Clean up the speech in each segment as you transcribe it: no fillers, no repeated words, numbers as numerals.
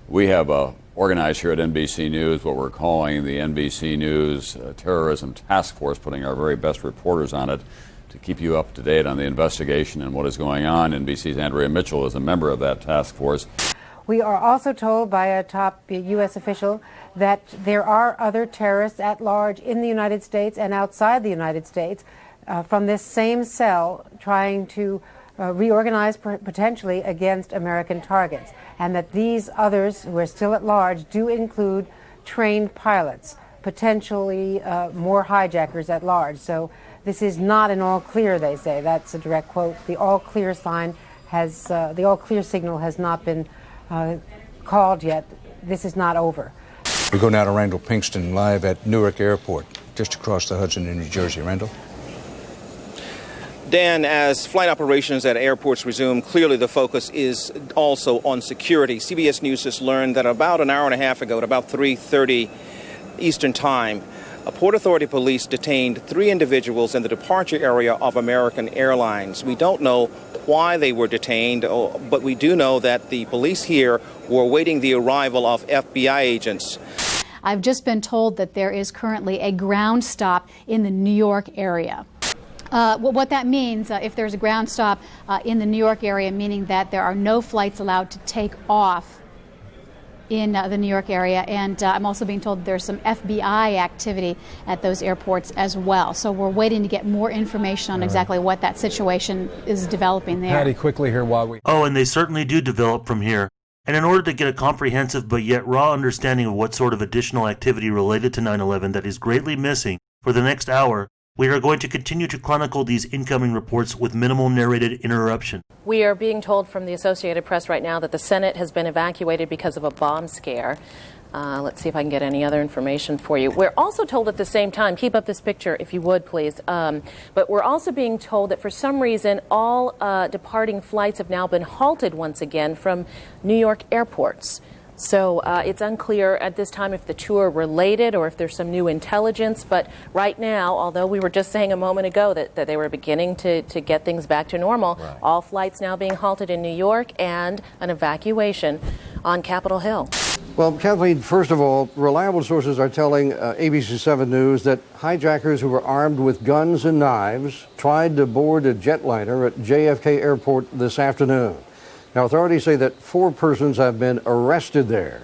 We have organized here at NBC News what we're calling the NBC News Terrorism Task Force, putting our very best reporters on it to keep you up to date on the investigation and what is going on. NBC's Andrea Mitchell is a member of that task force. We are also told by a top U.S. official that there are other terrorists at large in the United States and outside the United States from this same cell trying to reorganize potentially against American targets, and that these others who are still at large do include trained pilots, potentially more hijackers at large. So this is not an all clear, they say. That's a direct quote. The all clear sign has, the all clear signal has not been called yet. This is not over. We go now to Randall Pinkston live at Newark Airport, just across the Hudson in New Jersey. Randall? Dan, as flight operations at airports resume, clearly the focus is also on security. CBS News just learned that about an hour and a half ago, at about 3:30 Eastern Time, Port Authority police detained 3 individuals in the departure area of American Airlines. We don't know why they were detained, but we do know that the police here were awaiting the arrival of FBI agents. I've just been told that there is currently a ground stop in the New York area. What that means, if there's a ground stop in the New York area, meaning that there are no flights allowed to take off in the New York area, and I'm also being told that there's some FBI activity at those airports as well. So we're waiting to get more information on exactly what that situation is developing there. Patty, quickly here while we... Oh, and they certainly do develop from here. And in order to get a comprehensive but yet raw understanding of what sort of additional activity related to 9/11 that is greatly missing for the next hour, we are going to continue to chronicle these incoming reports with minimal narrated interruption. We are being told from the Associated Press right now that the Senate has been evacuated because of a bomb scare. Let's see if I can get any other information for you. We're also told at the same time, keep up this picture if you would, please, but we're also being told that for some reason all departing flights have now been halted once again from New York airports. So it's unclear at this time if the two are related or if there's some new intelligence. But right now, although we were just saying a moment ago that they were beginning to get things back to normal, right. All flights now being halted in New York and an evacuation on Capitol Hill. Well, Kathleen, first of all, reliable sources are telling ABC 7 News that hijackers who were armed with guns and knives tried to board a jetliner at JFK Airport this afternoon. Now, authorities say that 4 persons have been arrested there.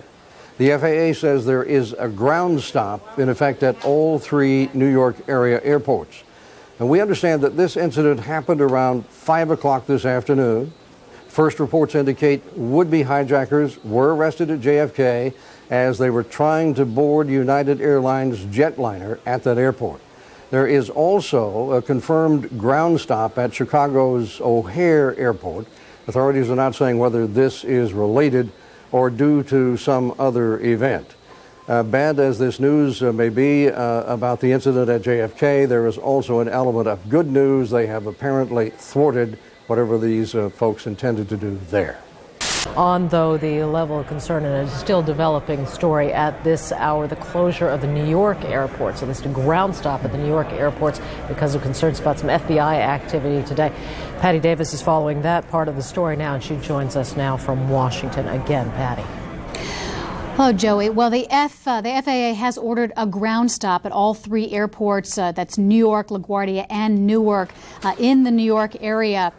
The FAA says there is a ground stop in effect at all 3 New York area airports. And we understand that this incident happened around 5 o'clock this afternoon. First reports indicate would-be hijackers were arrested at JFK as they were trying to board United Airlines jetliner at that airport. There is also a confirmed ground stop at Chicago's O'Hare Airport. Authorities are not saying whether this is related or due to some other event. Bad as this news may be about the incident at JFK, there is also an element of good news. They have apparently thwarted whatever these folks intended to do there. On, though, the level of concern, and a still developing story at this hour, the closure of the New York airport. So this is a ground stop at the New York airports because of concerns about some FBI activity today. Patty Davis is following that part of the story now, and she joins us now from Washington again. Patty. Hello, Joey. Well, the FAA has ordered a ground stop at all 3 airports. That's New York, LaGuardia, and Newark in the New York area.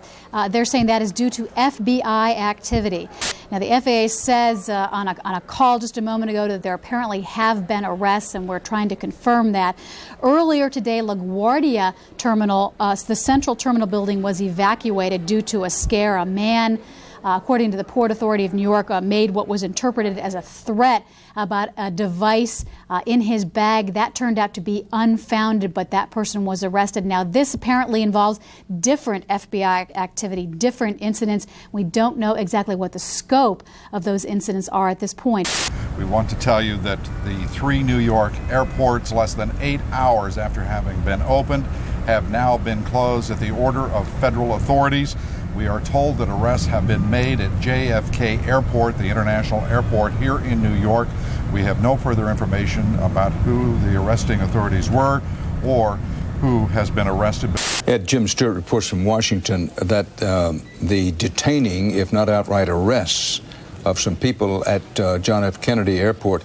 They're saying that is due to FBI activity. Now, the FAA says on a call just a moment ago that there apparently have been arrests, and we're trying to confirm that. Earlier today, LaGuardia Terminal, the central terminal building, was evacuated due to a scare. A man, according to the Port Authority of New York, made what was interpreted as a threat about a device in his bag. That turned out to be unfounded, but that person was arrested. Now, this apparently involves different FBI activity, different incidents. We don't know exactly what the scope of those incidents are at this point. We want to tell you that the 3 New York airports, less than 8 hours after having been opened, have now been closed at the order of federal authorities. We are told that arrests have been made at JFK Airport, the international airport here in New York. We have no further information about who the arresting authorities were or who has been arrested. Ed, Jim Stewart reports from Washington that the detaining, if not outright arrests, of some people at John F. Kennedy Airport,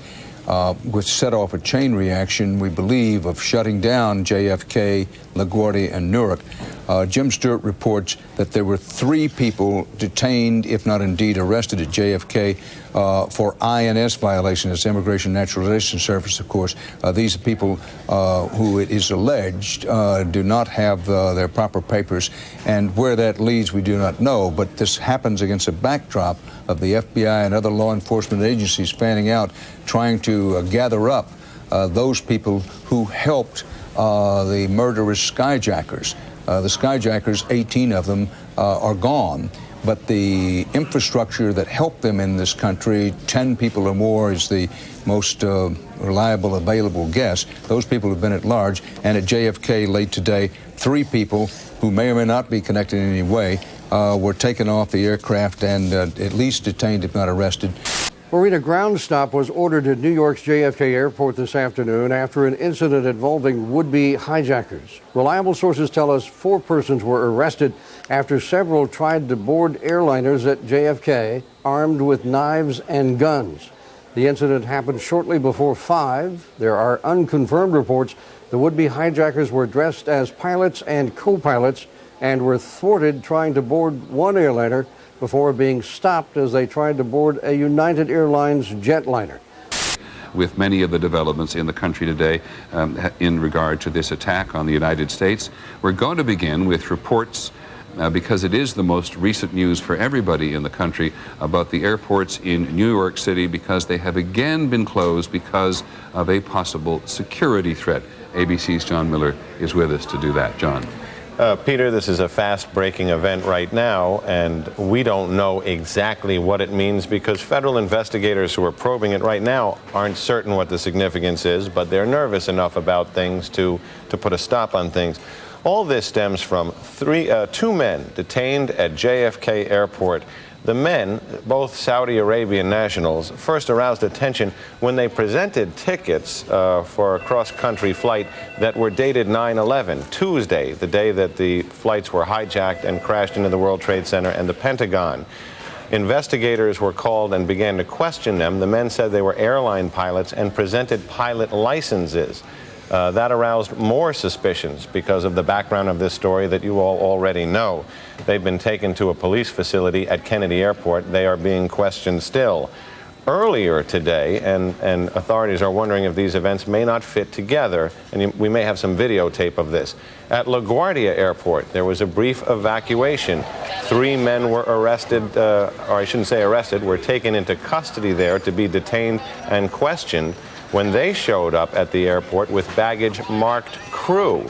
which set off a chain reaction, we believe, of shutting down JFK, LaGuardia, and Newark. Jim Stewart reports that there were 3 people detained, if not indeed arrested, at JFK for INS violation. It's Immigration Naturalization Service, of course. These are people who, it is alleged, do not have their proper papers. And where that leads, we do not know. But this happens against a backdrop of the FBI and other law enforcement agencies fanning out, trying to gather up those people who helped the murderous skyjackers. The skyjackers, 18 of them, are gone. But the infrastructure that helped them in this country, 10 people or more is the most reliable available guess. Those people have been at large. And at JFK late today, 3 people who may or may not be connected in any way were taken off the aircraft and at least detained, if not arrested. Maureen, a ground stop was ordered at New York's JFK Airport this afternoon after an incident involving would-be hijackers. Reliable sources tell us 4 persons were arrested after several tried to board airliners at JFK armed with knives and guns. The incident happened shortly before 5. There are unconfirmed reports the would-be hijackers were dressed as pilots and co-pilots and were thwarted trying to board one airliner before being stopped as they tried to board a United Airlines jetliner. With many of the developments in the country today in regard to this attack on the United States, we're going to begin with reports because it is the most recent news for everybody in the country about the airports in New York City, because they have again been closed because of a possible security threat. ABC's John Miller is with us to do that. John. Peter, this is a fast-breaking event right now, and we don't know exactly what it means because federal investigators who are probing it right now aren't certain what the significance is, but they're nervous enough about things to put a stop on things. All this stems from 2 men detained at JFK Airport. The men, both Saudi Arabian nationals, first aroused attention when they presented tickets for a cross-country flight that were dated 9/11, Tuesday, the day that the flights were hijacked and crashed into the World Trade Center and the Pentagon. Investigators were called and began to question them. The men said they were airline pilots and presented pilot licenses. That aroused more suspicions because of the background of this story that you all already know. They've been taken to a police facility at Kennedy Airport. They are being questioned still. Earlier today, and authorities are wondering if these events may not fit together, and we may have some videotape of this. At LaGuardia Airport, there was a brief evacuation. 3 men were arrested, or I shouldn't say arrested, were taken into custody there to be detained and questioned when they showed up at the airport with baggage marked crew.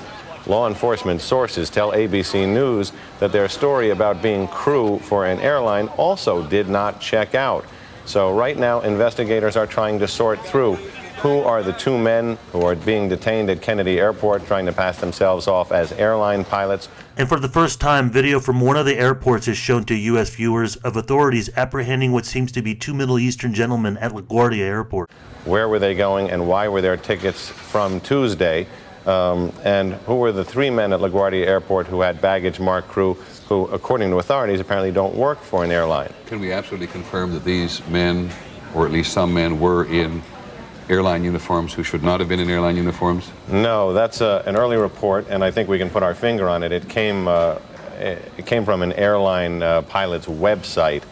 Law enforcement sources tell ABC News that their story about being crew for an airline also did not check out. So right now, investigators are trying to sort through who are the 2 men who are being detained at Kennedy Airport trying to pass themselves off as airline pilots. And for the first time, video from one of the airports is shown to U.S. viewers of authorities apprehending what seems to be 2 Middle Eastern gentlemen at LaGuardia Airport. Where were they going and why were their tickets from Tuesday? And who were the 3 men at LaGuardia Airport who had baggage marked crew who, according to authorities, apparently don't work for an airline? Can we absolutely confirm that these men, or at least some men, were in airline uniforms who should not have been in airline uniforms? No, that's an early report, and I think we can put our finger on it. It came from an airline pilot's website.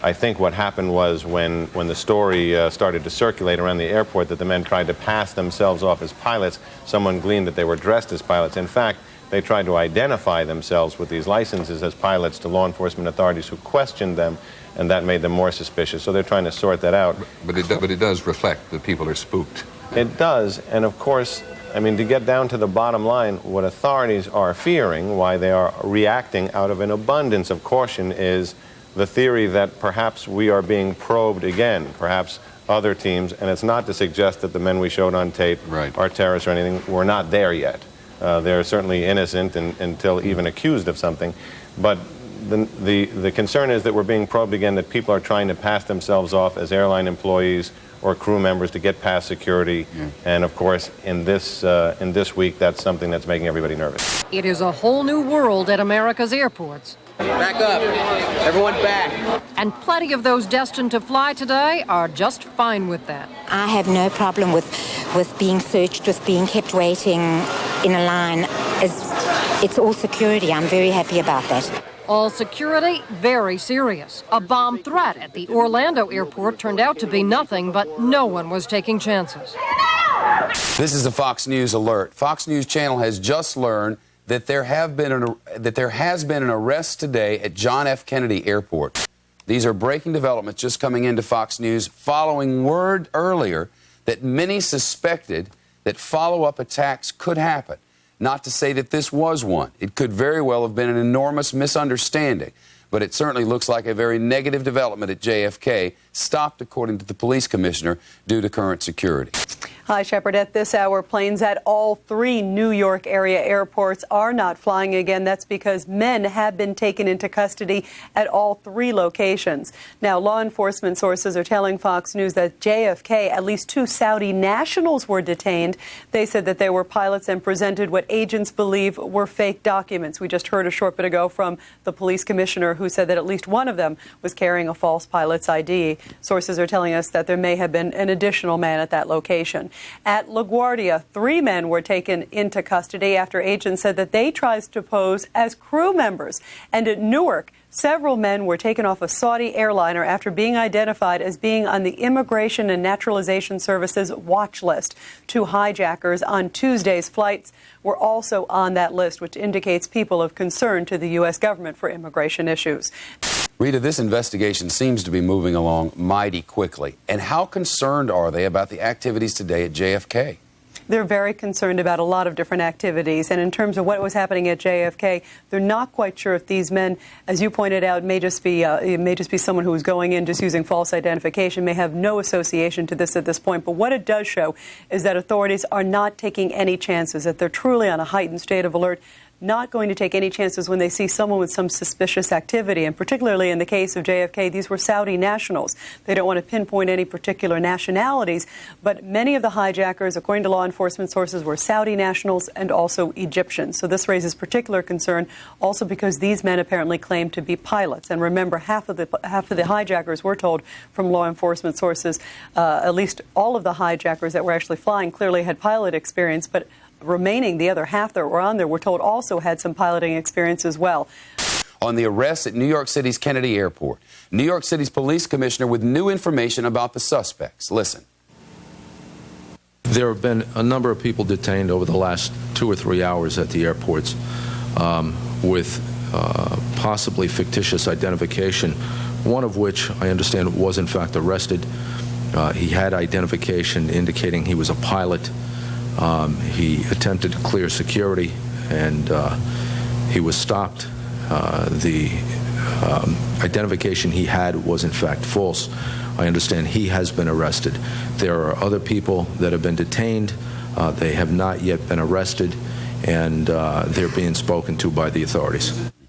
I think what happened was when the story started to circulate around the airport that the men tried to pass themselves off as pilots, someone gleaned that they were dressed as pilots. In fact, they tried to identify themselves with these licenses as pilots to law enforcement authorities who questioned them, and that made them more suspicious. So they're trying to sort that out. But it does reflect that people are spooked. It does, and of course, I mean, to get down to the bottom line, what authorities are fearing, why they are reacting out of an abundance of caution, is the theory that perhaps we are being probed again, perhaps other teams, and it's not to suggest that the men we showed on tape are terrorists or anything. We're not there yet. They're certainly innocent until even accused of something, but the concern is that we're being probed again, that people are trying to pass themselves off as airline employees or crew members to get past security, and of course in this week that's something that's making everybody nervous. It is a whole new world at America's airports. Back up. Everyone back. And plenty of those destined to fly today are just fine with that. I have no problem with being searched, with being kept waiting in a line. It's all security. I'm very happy about that. All security, very serious. A bomb threat at the Orlando airport turned out to be nothing, but no one was taking chances. This is a Fox News alert. Fox News Channel has just learned that there has been an arrest today at John F. Kennedy Airport. These are breaking developments just coming into Fox News following word earlier that many suspected that follow-up attacks could happen. Not to say that this was one. It could very well have been an enormous misunderstanding, but it certainly looks like a very negative development at JFK, stopped, according to the police commissioner, due to current security. Hi, Shepard. At this hour, planes at all 3 New York area airports are not flying again. That's because men have been taken into custody at all 3 locations. Now, law enforcement sources are telling Fox News that JFK, at least 2 Saudi nationals were detained. They said that they were pilots and presented what agents believe were fake documents. We just heard a short bit ago from the police commissioner who said that at least one of them was carrying a false pilot's ID. Sources are telling us that there may have been an additional man at that location. At LaGuardia, 3 men were taken into custody after agents said that they tried to pose as crew members. And at Newark, several men were taken off a Saudi airliner after being identified as being on the Immigration and Naturalization Service's watch list. 2 hijackers on Tuesday's flights were also on that list, which indicates people of concern to the U.S. government for immigration issues. Rita, this investigation seems to be moving along mighty quickly. And how concerned are they about the activities today at JFK? They're very concerned about a lot of different activities. And in terms of what was happening at JFK, they're not quite sure if these men, as you pointed out, may just be someone who was going in just using false identification, may have no association to this at this point. But what it does show is that authorities are not taking any chances, that they're truly on a heightened state of alert, not going to take any chances when they see someone with some suspicious activity. And particularly in the case of JFK, these were Saudi nationals. They don't want to pinpoint any particular nationalities, but many of the hijackers, according to law enforcement sources, were Saudi nationals and also Egyptians. So this raises particular concern also because these men apparently claim to be pilots. And remember, half of the hijackers, we're told from law enforcement sources, at least all of the hijackers that were actually flying clearly had pilot experience, but remaining, the other half that were on there, we're told also had some piloting experience as well. On the arrest at New York City's Kennedy Airport, New York City's police commissioner with new information about the suspects. Listen. There have been a number of people detained over the last 2 or 3 hours at the airports with possibly fictitious identification, one of which I understand was in fact arrested. He had identification indicating he was a pilot. He attempted to clear security, and he was stopped. The identification he had was in fact false. I understand he has been arrested. There are other people that have been detained. They have not yet been arrested, and they're being spoken to by the authorities.